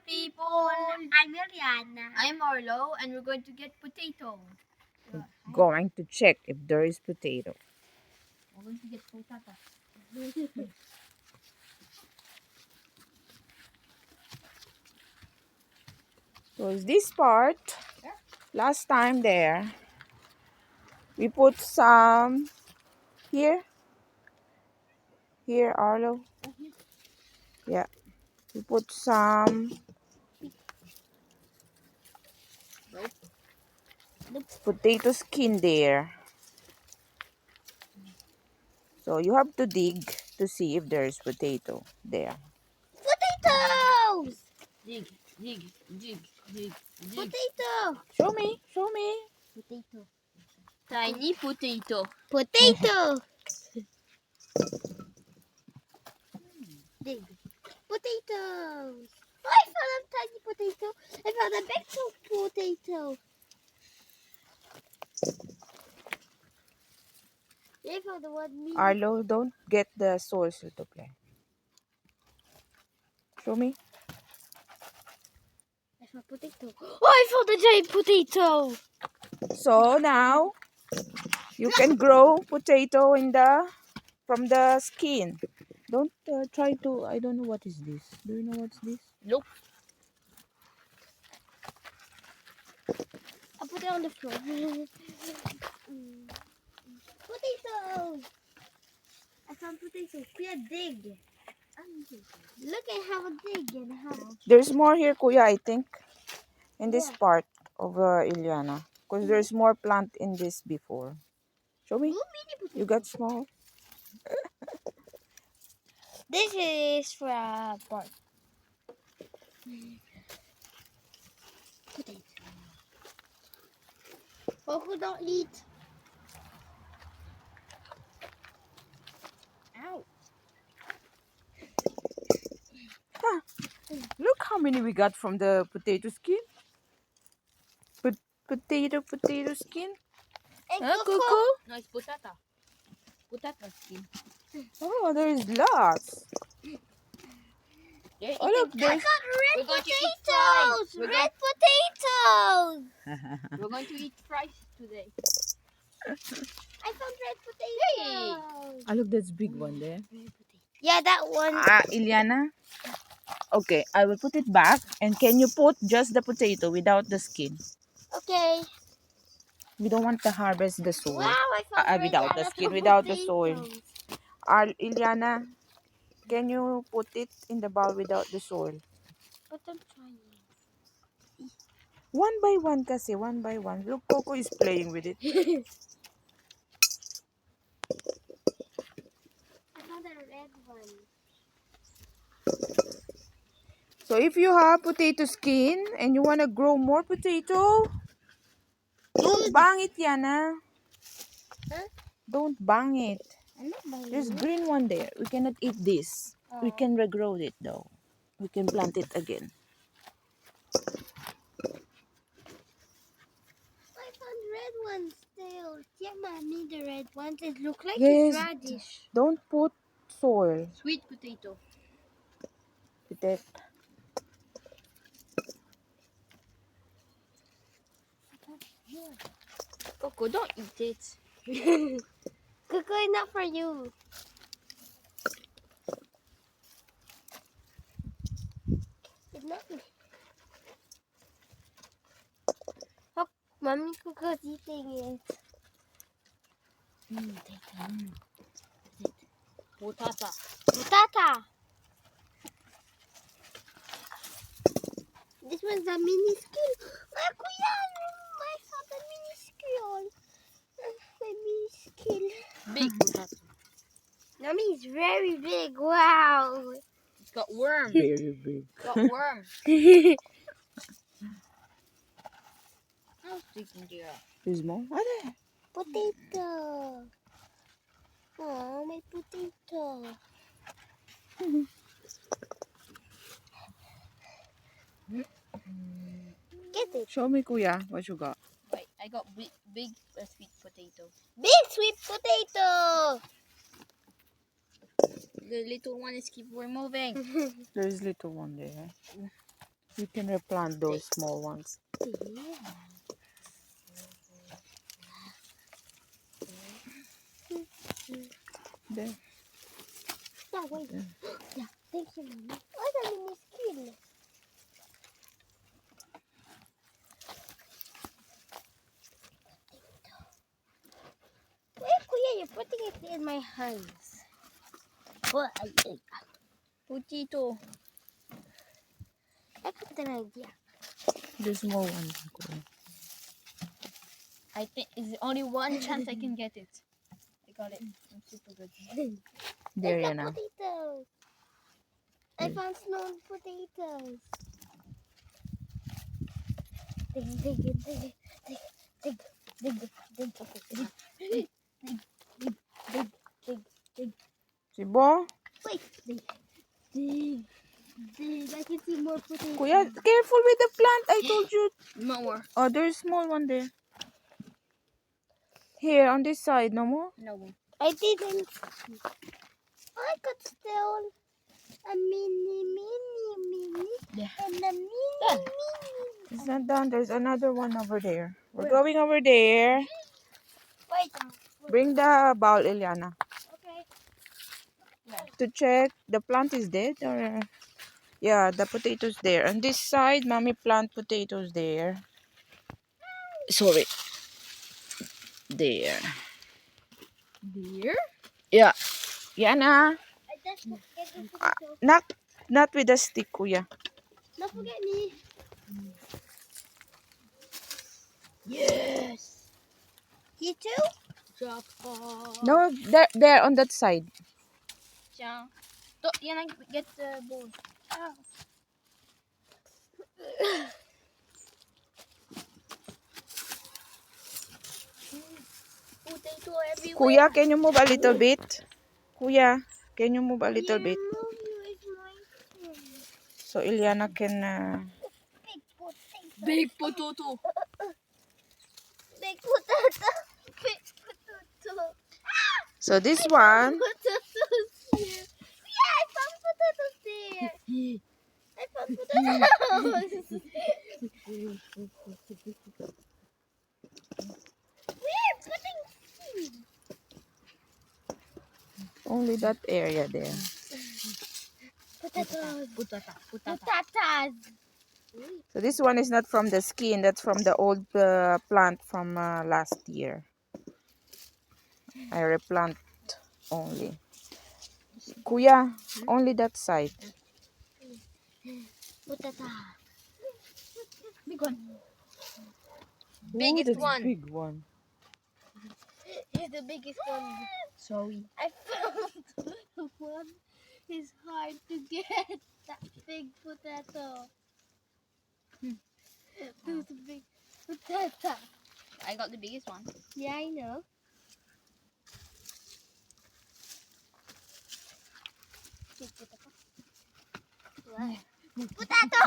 people. I'm Eliana. I'm Arlo, and we're going to get potato. Going to check if there is potato. We're going to get potato. So is this part, last time there, we put some here, Arlo. Yeah, we put some potato skin there. So you have to dig to see if there is potato there. Potatoes! Dig, dig, dig, dig, dig. Potato! Show me, show me. Potato. Tiny potato. Potato! Dig. Potatoes! Oh, I found a tiny potato. I found a big potato. I found the one me. Arlo, don't get the source to play. Show me. I found potato. Oh, I found a giant potato. So now you can grow potato from the skin. Don't try to. I don't know what is this. Do you know what's this? Nope. I'll put it on the floor. Potatoes! I found potatoes. Kuya, dig. Look, I have a dig and have. There's more here, Kuya. I think in this Yeah. part of Ilyana, because there's more plant in this before. Show me. Mini potatoes. You got small. This is for a part. Potato. Oh, who don't eat? Ow. Look how many we got from the potato skin. Potato skin. And Huh, Coco. Coco? No, it's potato. Potato skin. Oh, there is lots. There, Oh, look, I there's. got red We're going to eat potatoes. fries. Red potatoes. We're going to eat fries today. I found red potatoes. Oh, look, that's big one there. Yeah, that one. Ilyana. Okay, I will put it back. And can you put just the potato without the skin? Okay. We don't want to harvest the soil. Wow, I found Without the skin, without the soil. Ilyana, can you put it in the bowl without the soil? But I'm trying. One by one kasi, one by one. Look, Coco is playing with it. I found a red one. So if you have potato skin and you want to grow more potato, don't bang it, Yana. Huh? Don't bang it. I'm not buying There's it. green one there. We cannot eat this. We Oh. can regrow it though. We can plant it again. I found red ones still. Yeah, mommy, the red ones. It look like Yes. it's radish. Don't put soil. Sweet potato. Potato. Coco, don't eat it. Coco, not for you. It's not. Oh, mommy, Coco's eating it. Potato. Tata. This one's a mini skill. Ah, kuya, I found a mini skill. My mini skill. Big potato. Mommy is very big. Wow. It's got worm. Very big. Got worm. How's taking care of? There's more? Are Potato. Oh, my potato. Get it. Show me, Kuya, what you got. Wait, I got big sweet potato. Big sweet potato. The little one is keep removing. There's little one there. You can replant those small ones. Yeah. There. Yeah, wait. Yeah. Yeah, thank you, Mommy. Oh, the mini skin. Wait, Kuya, you're putting it in my hands. Well, Potato. I got an idea. The small ones. I think it's only one chance I can get it. I got it. I'm super good. There, I got Yana. potatoes. I Mm. found snow potatoes. Dig, dig, dig, dig, dig, dig, dig, dig, dig, dig, dig, dig, dig. C'est bon? Wait, dig, dig, dig. I can see more potatoes. Kuya, careful with the plant. I told you. More. Oh, there's small one there. Here, on this side, no more? No more. I didn't. I got still a mini, Yeah. and a mini, Done. mini. It's not done. There's another one over there. We're Where? going over there. Wait. Bring the bowl, Eliana, Okay. to check the plant is dead or yeah, the potatoes there. On this side, mommy plant potatoes there. Sorry, there. Beer? Yeah, Yana, I just forget the potato. not with the stick, kuya. Don't forget me. Yes. You too? Jackpot. No, there on that side. Siya. Yan, get the bowl. Oh. Potato everywhere. Kuya, can you move a little bit? Kuya, can you move a little bit Move you is my friend. so Eliana can? Big potato. Big potato. Big potato. Big potato. So this one, Potatoes here. Yeah, I found potatoes there. I found potatoes. We're putting seed. only that area there. Potatoes. Putata. Potatoes. So this one is not from the skin. That's from the old plant from last year. I replant only. Kuya, only that side. Potato. Big one. Ooh, Biggest that's one. big one. Here's the biggest one. Sorry. I found one. It's hard to get that big potato. There's a big potato. I got the biggest one. Yeah, I know. Big potato. What? Potato!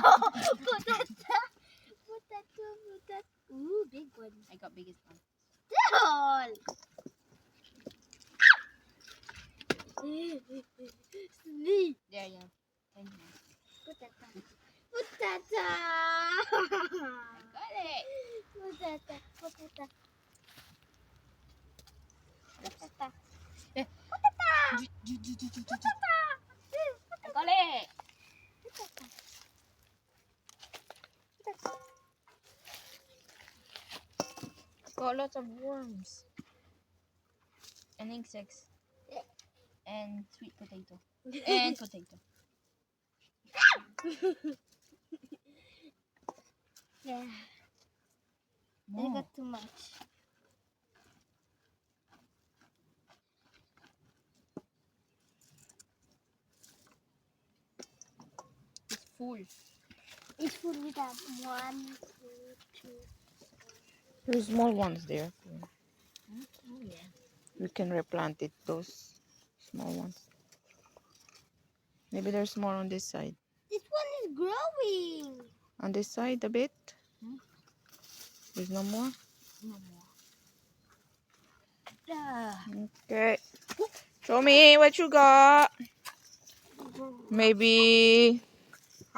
Potato! Potato, potato. Ooh, big one. I got biggest one. Doll! Sneak. There you go. Thank you. Potato. Potato! Got it. Potato. Potato. Potato. Eh. Potato. I got it. Got lots of worms. And insects. And sweet potato. And potato. Yeah, I More. got too much. It's full. It's full with that 1, 2, 2. There's small ones there. Oh yeah. We can replant it, those small ones. Maybe there's more on this side. This one is growing. On this side a bit. Hmm? There's no more. No more. Ah. Okay. Show me what you got. Maybe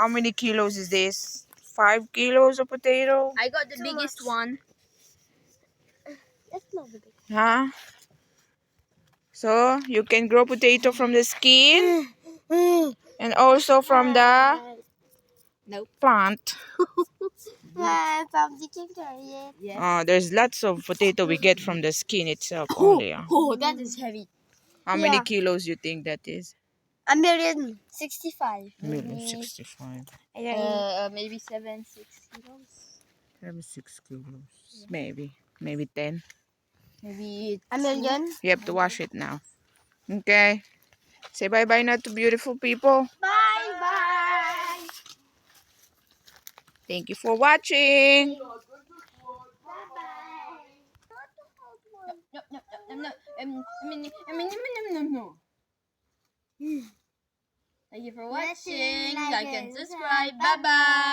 How many kilos is this? 5 kilos of potato? I got the Too biggest much. one. That's not the big. Huh? So you can grow potato from the skin and also from the Nope. plant. From the kindergarten. Yes. There's lots of potato we get from the skin itself only. Oh, that is heavy. How many Yeah. kilos you think that is? 1,065,000. Maybe 65. Maybe 6 kilos. Maybe 6 kilos. Maybe 10. Maybe 1,000,000. You have to wash it now. Okay. Say bye-bye now to beautiful people. Bye bye. Thank you for watching. Bye bye. Not the hot one. No. Thank you for watching. Watching, Like and subscribe. Bye bye.